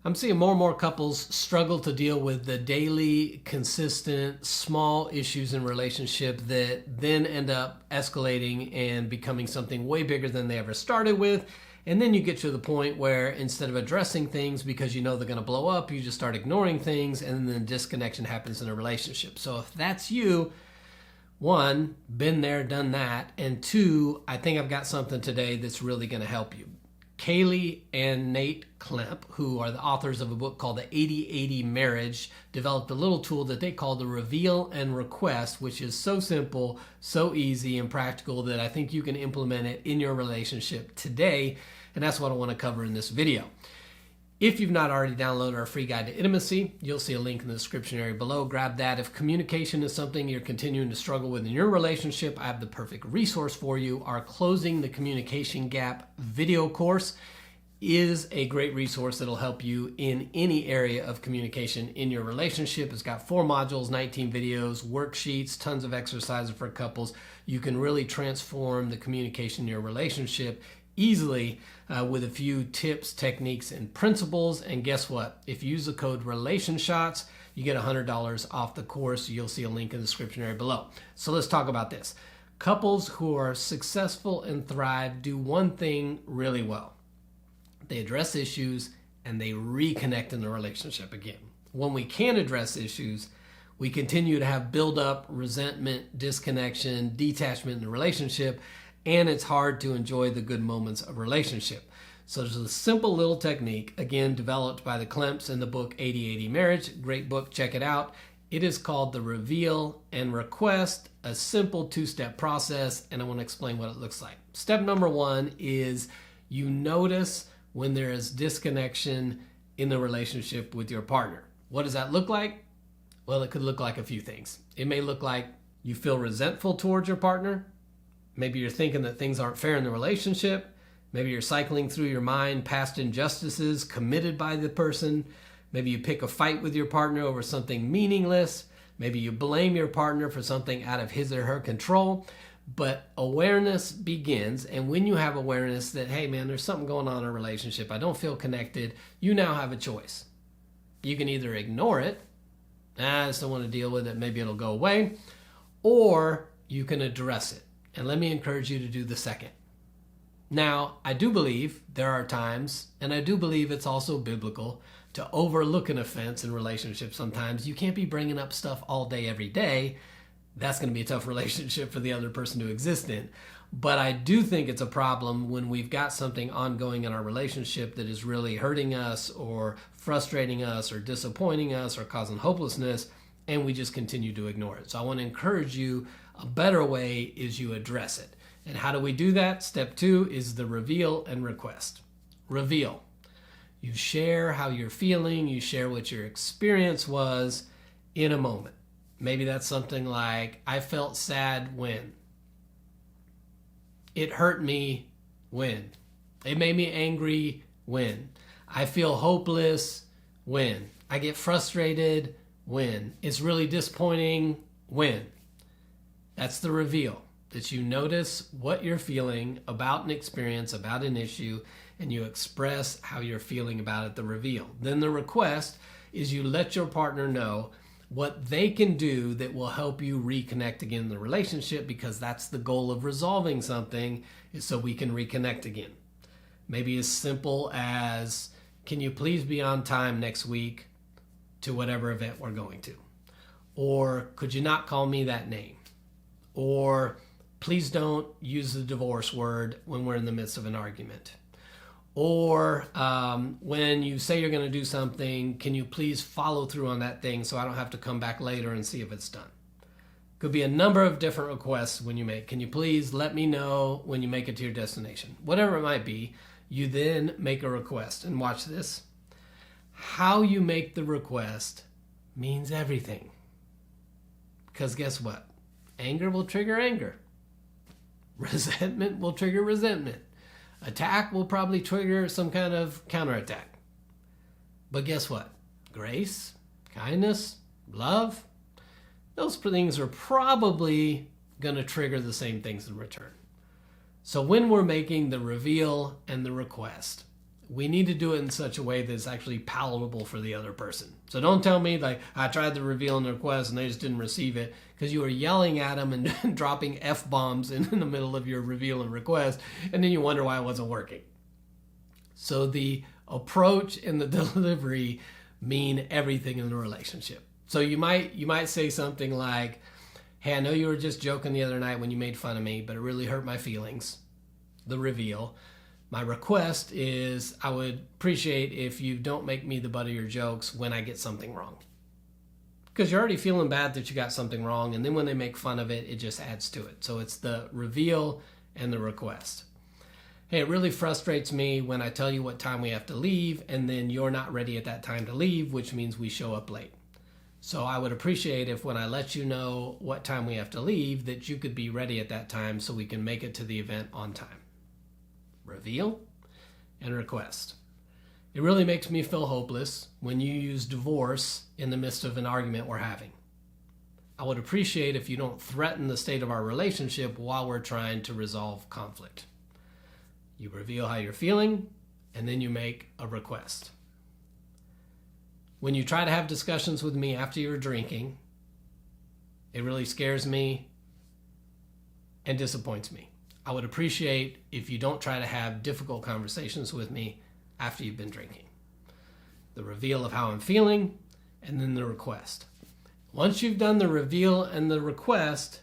I'm seeing more and more couples struggle to deal with the daily, consistent, small issues in relationship that then end up escalating and becoming something way bigger than they ever started with. And then you get to the point where instead of addressing things because you know they're going to blow up, you just start ignoring things, and then disconnection happens in a relationship. So if that's you, one, been there, done that, and two, I think I've got something today that's really going to help you. Kaylee and Nate Klemp, who are the authors of a book called The 80/80 Marriage, developed a little tool that they call the Reveal and Request, which is so simple, so easy, and practical that I think you can implement it in your relationship today, and that's what I want to cover in this video. If you've not already downloaded our free guide to intimacy, you'll see a link in the description area below. Grab that. If communication is something you're continuing to struggle with in your relationship, I have the perfect resource for you. Our Closing the Communication Gap video course is a great resource that'll help you in any area of communication in your relationship. It's got 4 modules, 19 videos, worksheets, tons of exercises for couples. You can really transform the communication in your relationship easily with a few tips, techniques, and principles. And guess what? If you use the code RelationShots, you get $100 off the course. You'll see a link in the description area below. So let's talk about this. Couples who are successful and thrive do one thing really well. They address issues and they reconnect in the relationship again. When we can't address issues, we continue to have buildup, resentment, disconnection, detachment in the relationship, and it's hard to enjoy the good moments of relationship. So there's a simple little technique, again, developed by the Klemps in the book 80/80 Marriage. Great book, check it out. It is called the Reveal and Request, a simple 2-step process, and I want to explain what it looks like. Step number 1 is you notice when there is disconnection in the relationship with your partner. What does that look like? Well, it could look like a few things. It may look like you feel resentful towards your partner. Maybe you're thinking that things aren't fair in the relationship. Maybe you're cycling through your mind past injustices committed by the person. Maybe you pick a fight with your partner over something meaningless. Maybe you blame your partner for something out of his or her control. But awareness begins, and when you have awareness that, hey man, there's something going on in a relationship, I don't feel connected, you now have a choice. You can either ignore it, I just don't want to deal with it, maybe it'll go away, or you can address it. And let me encourage you to do the second. Now, I do believe there are times, and I do believe it's also biblical, to overlook an offense in relationships sometimes. You can't be bringing up stuff all day, every day. That's going to be a tough relationship for the other person to exist in. But I do think it's a problem when we've got something ongoing in our relationship that is really hurting us or frustrating us or disappointing us or causing hopelessness, and we just continue to ignore it. So I want to encourage you, a better way is you address it. And how do we do that? Step 2 is the Reveal and Request. Reveal. You share how you're feeling. You share what your experience was in a moment. Maybe that's something like, I felt sad when. It hurt me when. It made me angry when. I feel hopeless when. I get frustrated when. It's really disappointing when. That's the reveal, that you notice what you're feeling about an experience, about an issue, and you express how you're feeling about it, the reveal. Then the request is you let your partner know what they can do that will help you reconnect again in the relationship, because that's the goal of resolving something, is so we can reconnect again. Maybe as simple as, can you please be on time next week to whatever event we're going to? Or could you not call me that name? Or please don't use the divorce word when we're in the midst of an argument. Or when you say you're going to do something, can you please follow through on that thing so I don't have to come back later and see if it's done? Could be a number of different requests when you make. Can you please let me know when you make it to your destination? Whatever it might be, you then make a request. And watch this. How you make the request means everything. Because guess what? Anger will trigger anger. Resentment will trigger resentment. Attack will probably trigger some kind of counterattack. But guess what? Grace, kindness, love, those things are probably going to trigger the same things in return. So when we're making the reveal and the request, we need to do it in such a way that it's actually palatable for the other person. So don't tell me like I tried the reveal and the request and they just didn't receive it because you were yelling at them and dropping F-bombs in the middle of your reveal and request, and then you wonder why it wasn't working. So the approach and the delivery mean everything in the relationship. So you might say something like, hey, I know you were just joking the other night when you made fun of me, but it really hurt my feelings. The reveal. My request is I would appreciate if you don't make me the butt of your jokes when I get something wrong. Because you're already feeling bad that you got something wrong, and then when they make fun of it, it just adds to it. So it's the reveal and the request. Hey, it really frustrates me when I tell you what time we have to leave, and then you're not ready at that time to leave, which means we show up late. So I would appreciate if when I let you know what time we have to leave, that you could be ready at that time so we can make it to the event on time. Reveal and request. It really makes me feel hopeless when you use divorce in the midst of an argument we're having. I would appreciate if you don't threaten the state of our relationship while we're trying to resolve conflict. You reveal how you're feeling, and then you make a request. When you try to have discussions with me after you're drinking, it really scares me and disappoints me. I would appreciate if you don't try to have difficult conversations with me after you've been drinking. The reveal of how I'm feeling, and then the request. Once you've done the reveal and the request,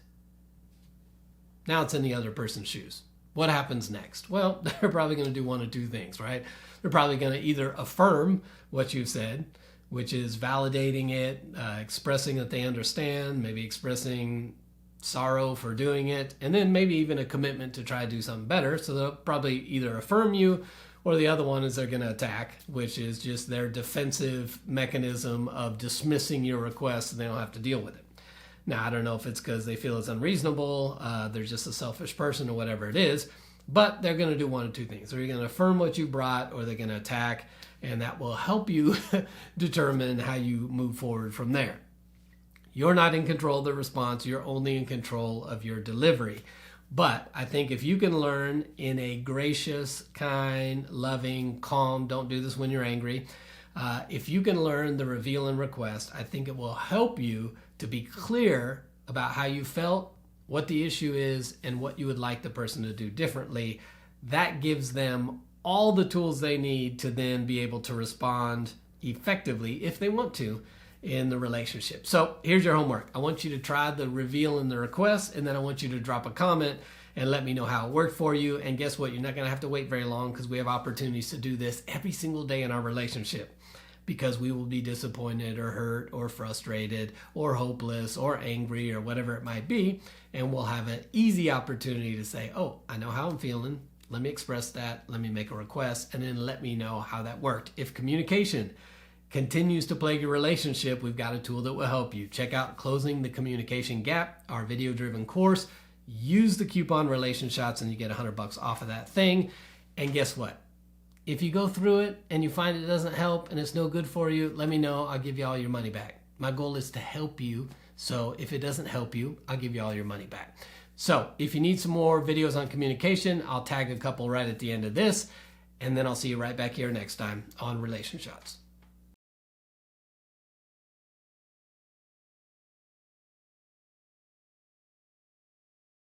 now it's in the other person's shoes. What happens next? Well, they're probably going to do one of two things, right? They're probably going to either affirm what you've said, which is validating it, expressing that they understand, maybe expressing sorrow for doing it, and then maybe even a commitment to try to do something better. So they'll probably either affirm you, or the other one is they're going to attack, which is just their defensive mechanism of dismissing your request and they don't have to deal with it. Now, I don't know if it's because they feel it's unreasonable, they're just a selfish person or whatever it is, but they're going to do one of two things. They're going to affirm what you brought, or they're going to attack, and that will help you determine how you move forward from there. You're not in control of the response. You're only in control of your delivery. But I think if you can learn in a gracious, kind, loving, calm, don't do this when you're angry, if you can learn the reveal and request, I think it will help you to be clear about how you felt, what the issue is, and what you would like the person to do differently. That gives them all the tools they need to then be able to respond effectively, if they want to, in the relationship. So here's your homework. I want you to try the reveal and the request, and then I want you to drop a comment and let me know how it worked for you. And guess what? You're not going to have to wait very long, because we have opportunities to do this every single day in our relationship, because we will be disappointed or hurt or frustrated or hopeless or angry or whatever it might be. And we'll have an easy opportunity to say, oh, I know how I'm feeling. Let me express that. Let me make a request, and then let me know how that worked. If communication continues to plague your relationship, we've got a tool that will help you. Check out Closing the Communication Gap, our video-driven course. Use the coupon RelationShots and you get $100 off of that thing. And guess what? If you go through it and you find it doesn't help and it's no good for you, let me know. I'll give you all your money back. My goal is to help you. So if it doesn't help you, I'll give you all your money back. So if you need some more videos on communication, I'll tag a couple right at the end of this. And then I'll see you right back here next time on RelationShots.